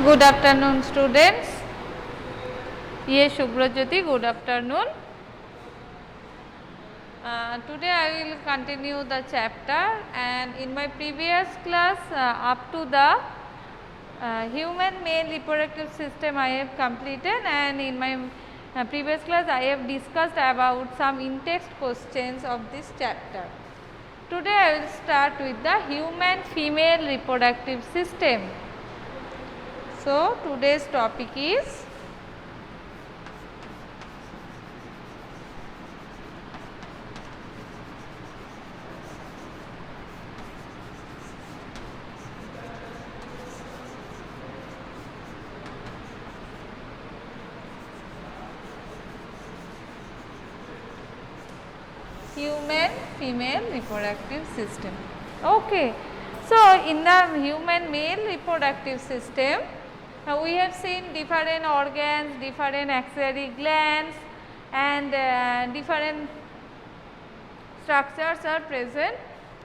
Good afternoon, students. Yes, Shubhrajyoti, good afternoon. Today I will continue the chapter, and in my previous class up to the human male reproductive system I have completed, and in my previous class I have discussed about some in-text questions of this chapter. Today I will start with the human female reproductive system. So, today's topic is human female reproductive system. Okay. So, in the human male reproductive system, we have seen different organs, different axillary glands, and different structures are present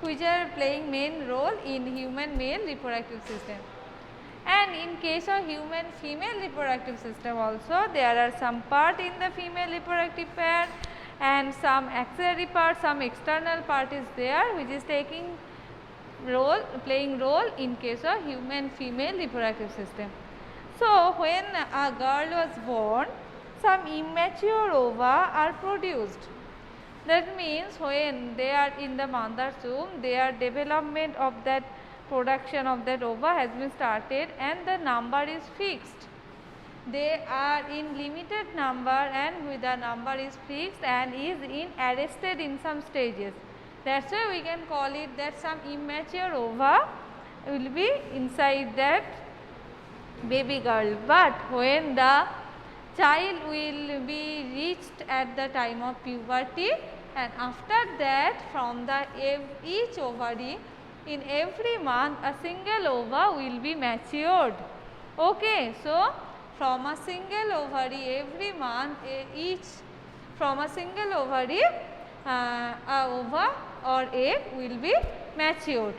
which are playing main role in human male reproductive system. And in case of human female reproductive system also, there are some part in the female reproductive pair and some axillary part, some external part is there which is playing role in case of human female reproductive system. So, when a girl was born, some immature ova are produced. That means when they are in the mother's womb, their development of that production of that ova has been started and the number is fixed. They are in limited number and with the number is fixed and is arrested in some stages. That is why we can call it that some immature ova will be inside that baby girl. But when the child will be reached at the time of puberty, and after that from the each ovary in every month a single ova will be matured. Okay. So, from a single ovary every month from a single ovary a ova or egg will be matured.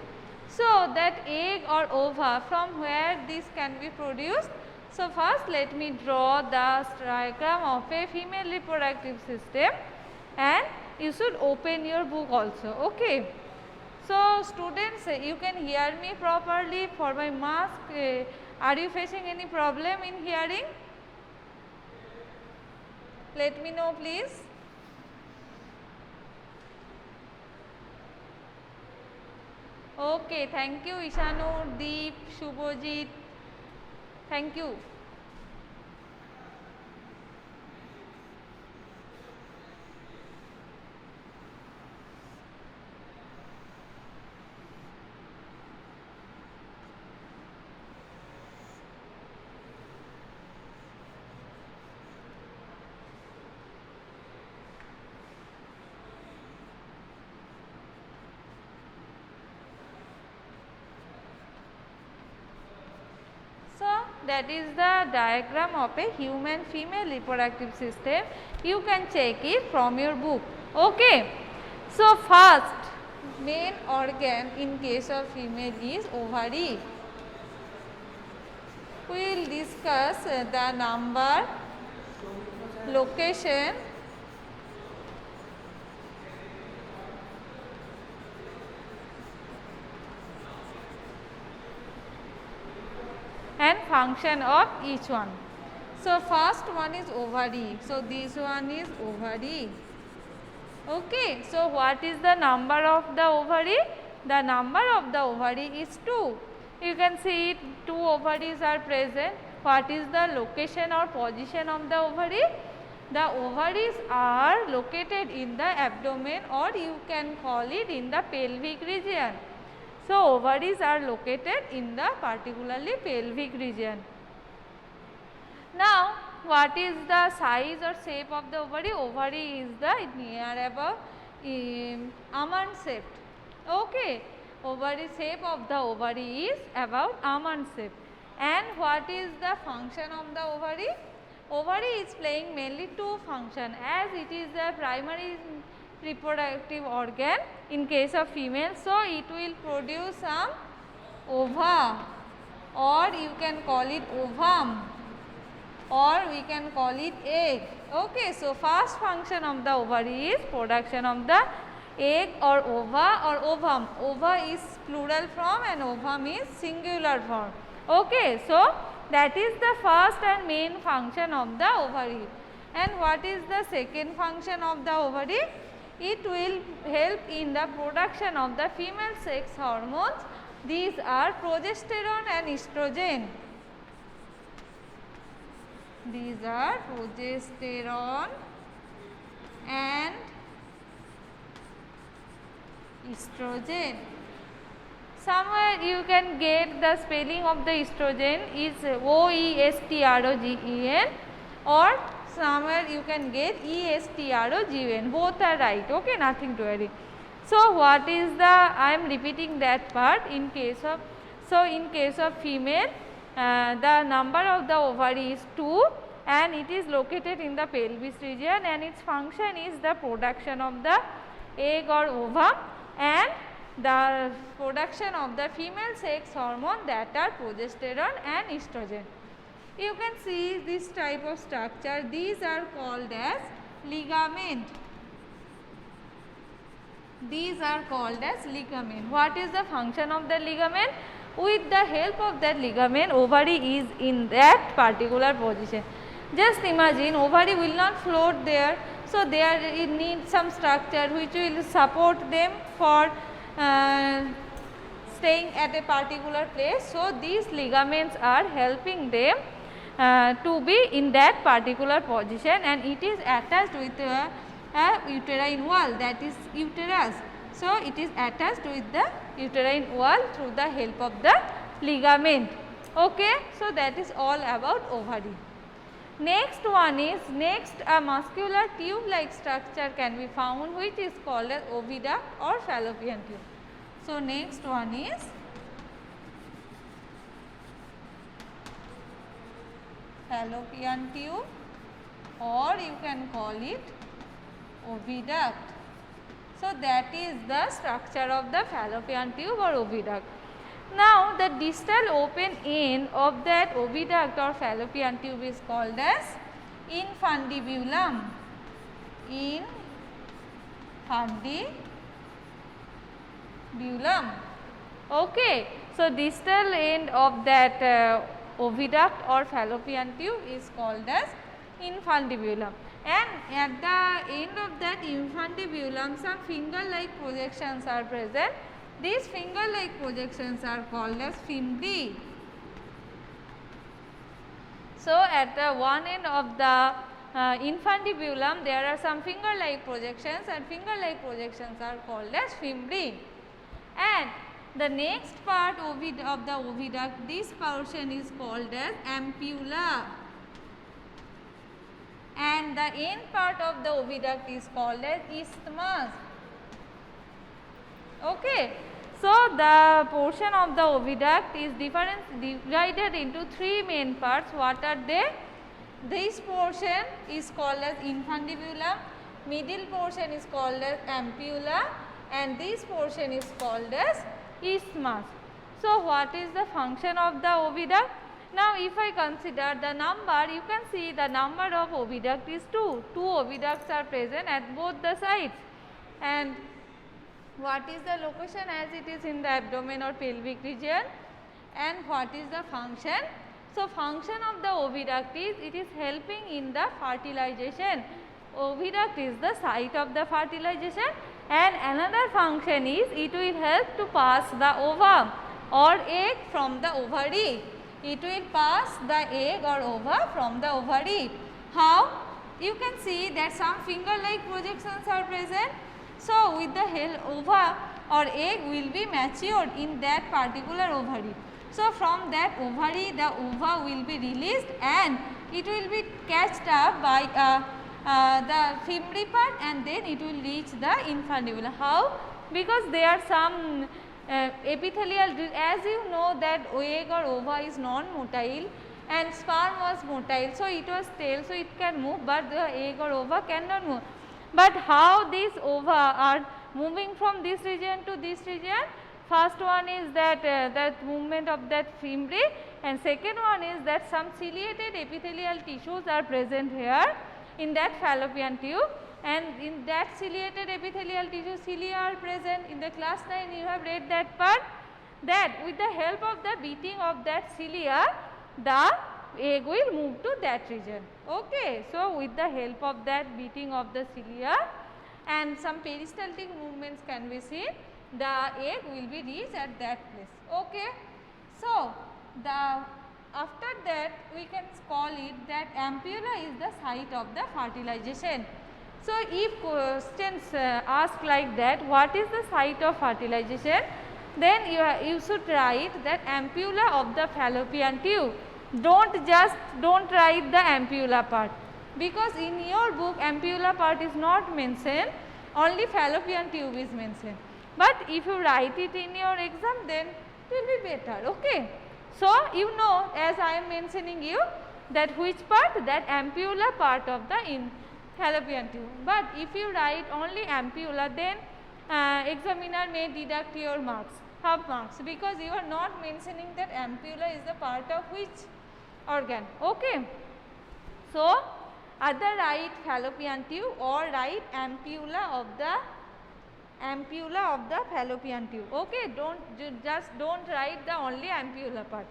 So, that egg or ova from where this can be produced. So, first let me draw the diagram of a female reproductive system and you should open your book also. Okay. So, students, you can hear me properly for my mask. Are you facing any problem in hearing? Let me know please. Okay, thank you Ishanu, Deep, Shubhojit, thank you. That is the diagram of a human female reproductive system. You can check it from your book. Okay. So, first main organ in case of female is ovary. We will discuss the number, location, and function of each one. So, first one is ovary. So, this one is ovary. Okay. So, what is the number of the ovary? The number of the ovary is 2. You can see it, 2 ovaries are present. What is the location or position of the ovary? The ovaries are located in the abdomen or you can call it in the pelvic region. So, ovaries are located in the particularly pelvic region. Now, what is the size or shape of the ovary? Ovary is the near about almond shaped. Okay. Ovary shape of the ovary is about almond shape. And what is the function of the ovary? Ovary is playing mainly 2 functions as it is the primary reproductive organ in case of female. So, it will produce some ova or you can call it ovum, or we can call it egg. Okay, so first function of the ovary is production of the egg or ova or ovum. Ova is plural form and ovum is singular form. Okay, so that is the first and main function of the ovary. And what is the second function of the ovary? It will help in the production of the female sex hormones. These are progesterone and estrogen. These are progesterone and estrogen. Somewhere you can get the spelling of the estrogen is OESTROGEN, or somewhere you can get ESTROGEN. Both are right. Okay, nothing to worry. So what is the, I am repeating that part in case of, so in case of female, the number of the ovary is 2 and it is located in the pelvis region, and its function is the production of the egg or ovum and the production of the female sex hormone, that are progesterone and estrogen. You can see this type of structure. These are called as ligament. These are called as ligament. What is the function of the ligament? With the help of that ligament, ovary is in that particular position. Just imagine, ovary will not float there. So, there it needs some structure which will support them for staying at a particular place. So, these ligaments are helping them to be in that particular position, and it is attached with a uterine wall, that is uterus. So, it is attached with the uterine wall through the help of the ligament. Okay. So, that is all about ovary. Next one is, next a muscular tube like structure can be found which is called as oviduct or fallopian tube. So, next one is fallopian tube, or you can call it oviduct. So, that is the structure of the fallopian tube or oviduct. Now, the distal open end of that oviduct or fallopian tube is called as infundibulum. Infundibulum. Okay. So, distal end of that oviduct or fallopian tube is called as infundibulum, and at the end of that infundibulum some finger like projections are present. These finger like projections are called as fimbriae. So, at the one end of the infundibulum there are some finger like projections, and finger like projections are called as fimbriae. And the next part of the oviduct, this portion is called as ampulla, and the end part of the oviduct is called as isthmus. Okay. So, the portion of the oviduct is divided into 3 main parts. What are they? This portion is called as infundibulum, middle portion is called as ampulla, and this portion is called as isthmus. So, what is the function of the oviduct? Now, if I consider the number, you can see the number of oviduct is 2. 2 oviducts are present at both the sides. And what is the location? As it is in the abdomen or pelvic region. And what is the function? So, function of the oviduct is, it is helping in the fertilization. Oviduct is the site of the fertilization, and another function is it will help to pass the ova or egg from the ovary. It will pass the egg or ova from the ovary. How? You can see that some finger like projections are present. So, with the help ova or egg will be matured in that particular ovary. So, from that ovary the ova will be released and it will be catched up by the fimbriae part, and then it will reach the infundibulum. How? Because there are some epithelial, as you know that egg or ova is non-motile and sperm was motile. So, it was tail, so it can move, but the egg or ova cannot move. But how these ova are moving from this region to this region? First one is that movement of that fimbriae, and second one is that some ciliated epithelial tissues are present here in that fallopian tube, and in that ciliated epithelial tissue cilia are present. In the class 9 you have read that part, that with the help of the beating of that cilia the egg will move to that region. Okay. So, with the help of that beating of the cilia and some peristaltic movements can be seen, the egg will be reached at that place. Okay. So, after that we can call it that ampulla is the site of the fertilization. So, if questions ask like that, what is the site of fertilization, then you should write that ampulla of the fallopian tube. Don't write the ampulla part, because in your book ampulla part is not mentioned, only fallopian tube is mentioned. But if you write it in your exam, then it will be better. Okay. So, you know, as I am mentioning you that which part, that ampulla part of the fallopian tube. But if you write only ampulla, then examiner may deduct your marks, half marks, because you are not mentioning that ampulla is the part of which organ. Okay. So, either write fallopian tube or write ampulla of the fallopian tube. Okay. Don't write the only ampulla part.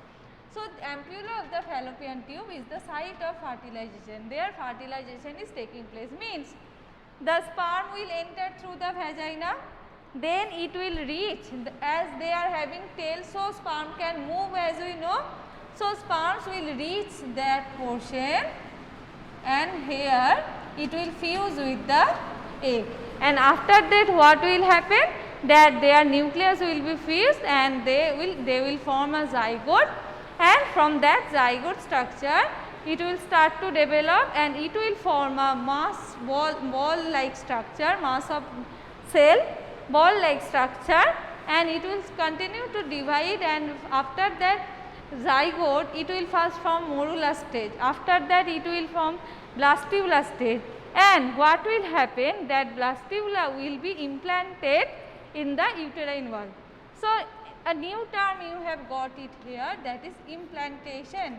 So, the ampulla of the fallopian tube is the site of fertilization. There fertilization is taking place, means the sperm will enter through the vagina, then it will reach, as they are having tail, so sperm can move, as we know. So, sperms will reach that portion and here it will fuse with the egg, and after that what will happen, that their nucleus will be fused and they will form a zygote, and from that zygote structure it will start to develop and it will form a mass ball like structure, mass of cell ball like structure, and it will continue to divide, and after that zygote it will first form morula stage, after that it will form blastula stage, and what will happen, that blastula will be implanted in the uterine wall. So, a new term you have got it here, that is implantation.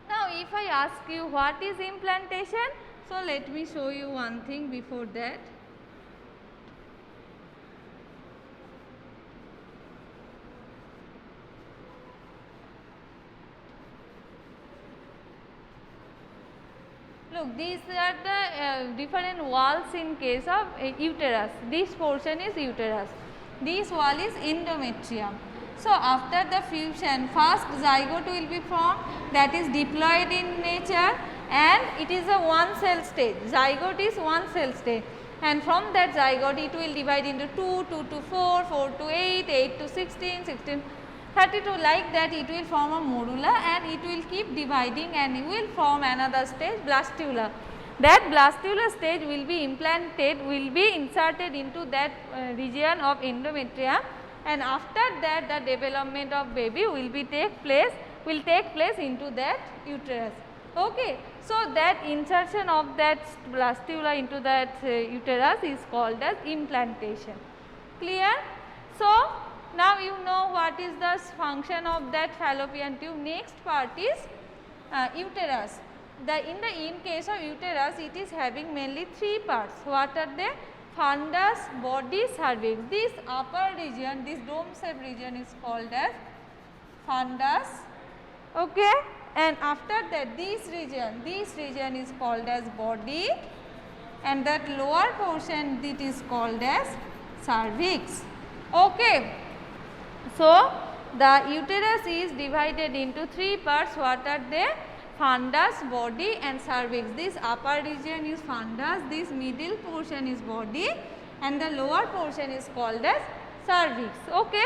Now, if I ask you what is implantation, so let me show you one thing before that. Look, these are the different walls in case of uterus. This portion is uterus, this wall is endometrium. So, after the fusion, first zygote will be formed, that is diploid in nature, and it is a one cell stage. Zygote is one cell stage, and from that zygote it will divide into 2, 2 to 4, 4 to 8, 8 to 16, 16 32, like that it will form a morula and it will keep dividing and it will form another stage, blastula. That blastula stage will be implanted, will be inserted into that region of endometrium, and after that the development of baby will take place into that uterus. Okay. So, that insertion of that blastula into that uterus is called as implantation. Clear? So, now you know what is the function of that fallopian tube. Next part is uterus. In case of uterus, it is having mainly three parts. What are they? Fundus, body, cervix. This upper region, this dome shaped region is called as fundus. Okay. And after that, this region is called as body, and that lower portion it is called as cervix. Okay. So, the uterus is divided into three parts. What are they? Fundus, body and cervix. This upper region is fundus, this middle portion is body, and the lower portion is called as cervix. Okay.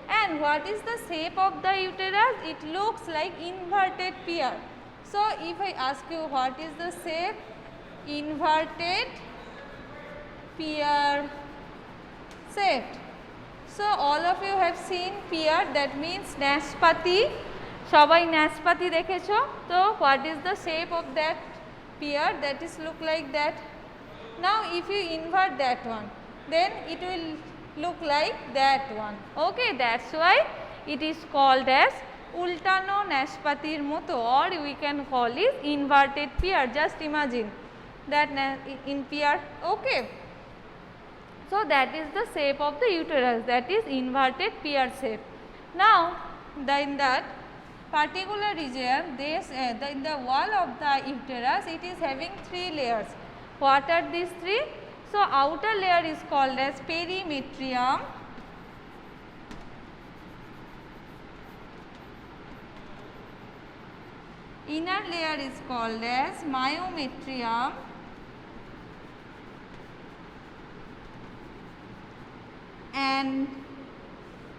And what is the shape of the uterus? It looks like inverted pear. So, if I ask you what is the shape? Inverted pear shaped. So, all of you have seen pear, that means naspati. Sabai naspati dekhecho. So, what is the shape of that pear? That is look like that. Now if you invert that one, then it will look like that one. Okay, that's why it is called as ultano nashpatir moto, or we can call it inverted pear. Just imagine that in pear. Okay. So that is the shape of the uterus, that is inverted pear shape. Now in that particular region, in the wall of the uterus, it is having 3 layers. What are these 3? So outer layer is called as perimetrium, inner layer is called as myometrium, and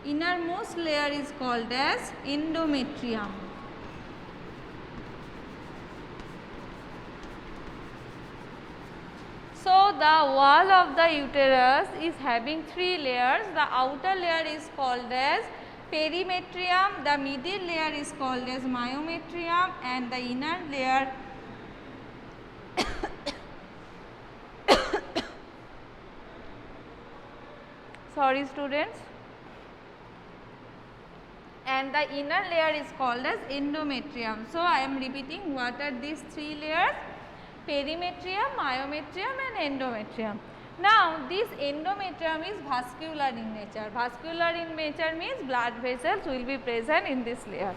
innermost layer is called as endometrium. So the wall of the uterus is having 3 layers. The outer layer is called as perimetrium, the middle layer is called as myometrium, and the inner layer sorry students, and the inner layer is called as endometrium. So I am repeating, what are these 3 layers? Perimetrium, myometrium and endometrium. Now this endometrium is vascular in nature. Vascular in nature means blood vessels will be present in this layer.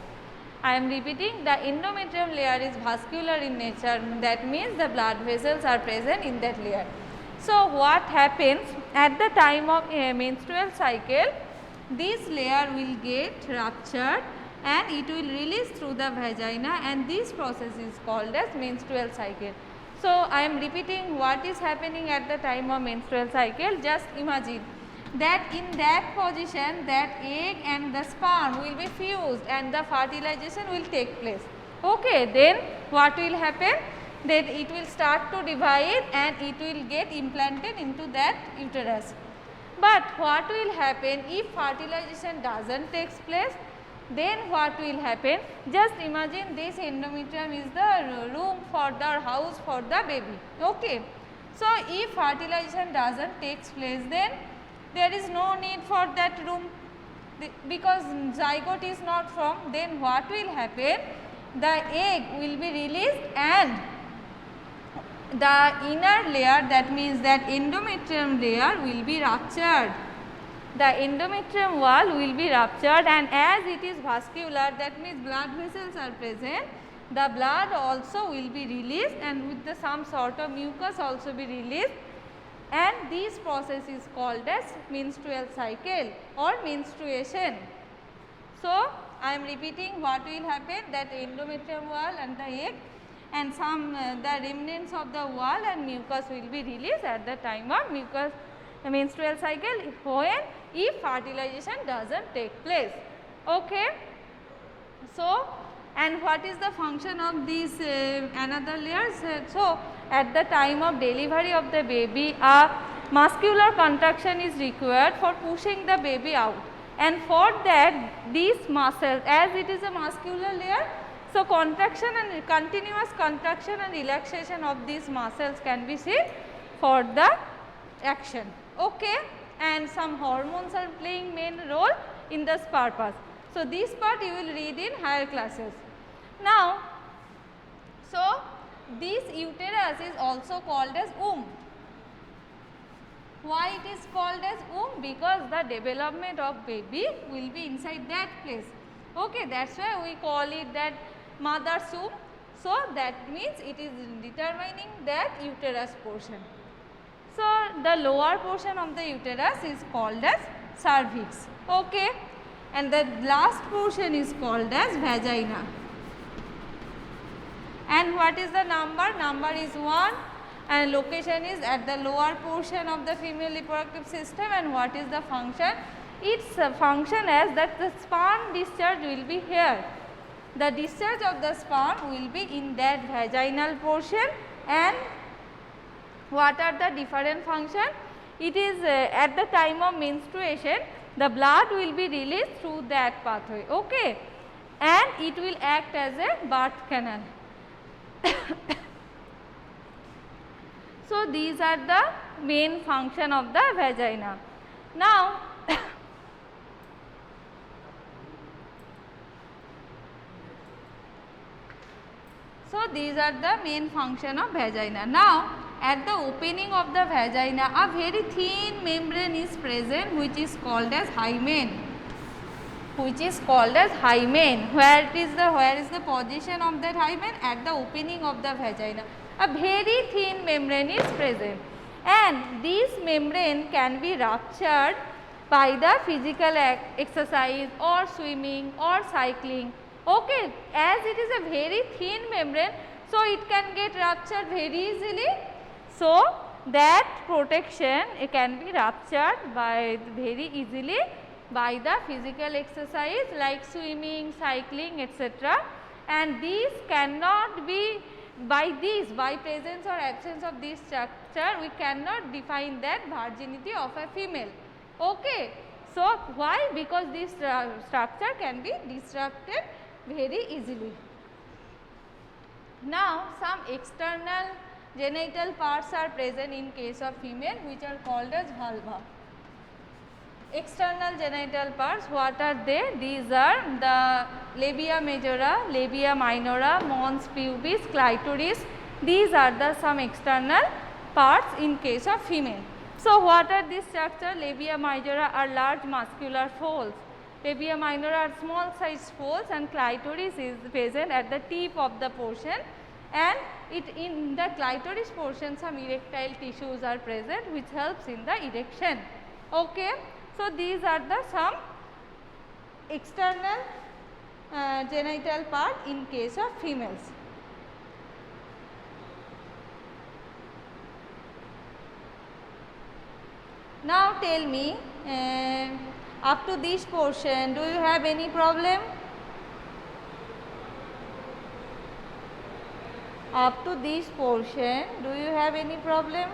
I am repeating, the endometrium layer is vascular in nature, that means the blood vessels are present in that layer. So what happens at the time of a menstrual cycle, this layer will get ruptured and it will release through the vagina, and this process is called as menstrual cycle. So I am repeating what is happening at the time of menstrual cycle. Just imagine that in that position, that egg and the sperm will be fused and the fertilization will take place. Okay, then what will happen? Then it will start to divide and it will get implanted into that uterus. But what will happen if fertilization doesn't take place? Then what will happen? Just imagine this endometrium is the room for the house for the baby. Okay. So if fertilization doesn't take place, then there is no need for that room, because zygote is not formed. Then what will happen? The egg will be released and the inner layer, that means that endometrium layer will be ruptured. The endometrium wall will be ruptured, and as it is vascular, that means blood vessels are present, the blood also will be released and with some sort of mucus also be released, and this process is called as menstrual cycle or menstruation. So I am repeating what will happen, that endometrium wall and the egg and some the remnants of the wall and mucus will be released at the time of menstrual cycle, when if fertilization doesn't take place. Okay. So and what is the function of these another layers? So at the time of delivery of the baby, a muscular contraction is required for pushing the baby out, and for that these muscles, as it is a muscular layer, so contraction and continuous contraction and relaxation of these muscles can be seen for the action. Okay. And some hormones are playing main role in this purpose. So this part you will read in higher classes. Now, so this uterus is also called as womb. Why it is called as womb? Because the development of baby will be inside that place. Okay, that's why we call it that mother's womb. So that means it is determining that uterus portion. So the lower portion of the uterus is called as cervix. Okay, and the last portion is called as vagina. And what is the number? Number is 1, and location is at the lower portion of the female reproductive system. And what is the function? Its function is that the sperm discharge will be here. The discharge of the sperm will be in that vaginal portion. And what are the different functions? It is at the time of menstruation, the blood will be released through that pathway. Okay, and it will act as a birth canal. So, these are the main function of the vagina. Now, so these are the main function of vagina. Now, at the opening of the vagina, a very thin membrane is present which is called as hymen. Which is called as hymen. Where is the position of that hymen? At the opening of the vagina. A very thin membrane is present, and this membrane can be ruptured by the physical exercise or swimming or cycling. Okay, as it is a very thin membrane, so it can get ruptured very easily. So, that protection it can be ruptured by very easily by the physical exercise like swimming, cycling, etc. And these cannot be by presence or absence of this structure, we cannot define that virginity of a female. Okay. So, why? Because this structure can be disrupted very easily. Now, some external genital parts are present in case of female which are called as vulva. External genital parts, what are they? These are the labia majora, labia minora, mons pubis, clitoris. These are the some external parts in case of female. So, what are these structure? Labia majora are large muscular folds, labia minora are small sized folds, and clitoris is present at the tip of the portion, and in the clitoris portion some erectile tissues are present which helps in the erection. Okay. So, these are the some external genital part in case of females. Now, tell me up to this portion, do you have any problem? Up to this portion, do you have any problem?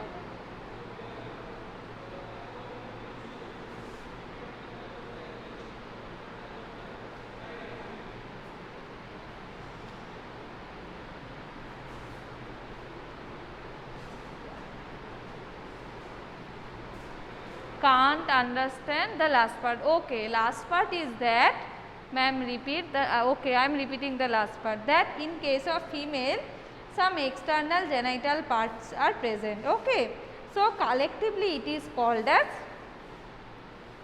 Can't understand the last part. Okay, last part is that, ma'am repeat the, okay, I am repeating the last part, that in case of female some external genital parts are present. Okay. So, collectively it is called as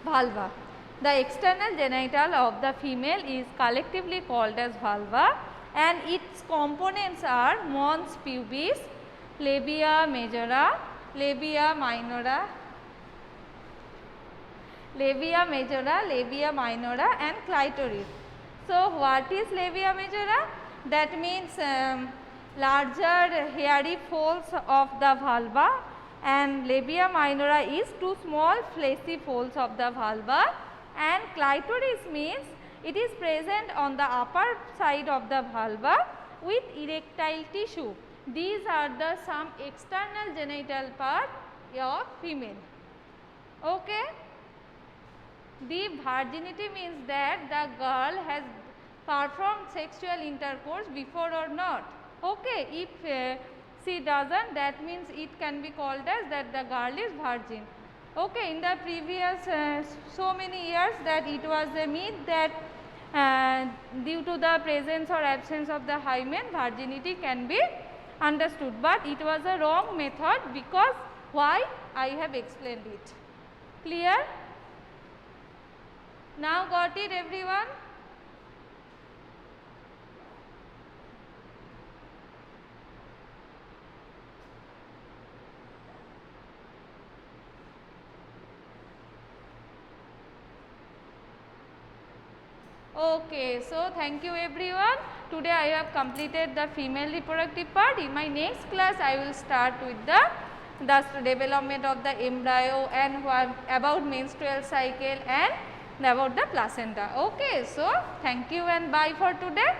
vulva. The external genital of the female is collectively called as vulva, and its components are mons pubis, labia majora, labia minora, and clitoris. So, what is labia majora? That means larger hairy folds of the vulva, and labia minora is two small fleshy folds of the vulva, and clitoris means it is present on the upper side of the vulva with erectile tissue. These are the some external genital part of female. Okay. The virginity means that the girl has performed sexual intercourse before or not. Okay. If she doesn't, that means it can be called as that the girl is virgin. Okay. In the previous so many years that it was a myth that due to the presence or absence of the hymen, virginity can be understood, but it was a wrong method. Because why? I have explained it. Clear? Now got it everyone? Okay, so thank you everyone. Today I have completed the female reproductive part. In my next class I will start with the development of the embryo and about menstrual cycle and about the placenta. Okay, so thank you and bye for today.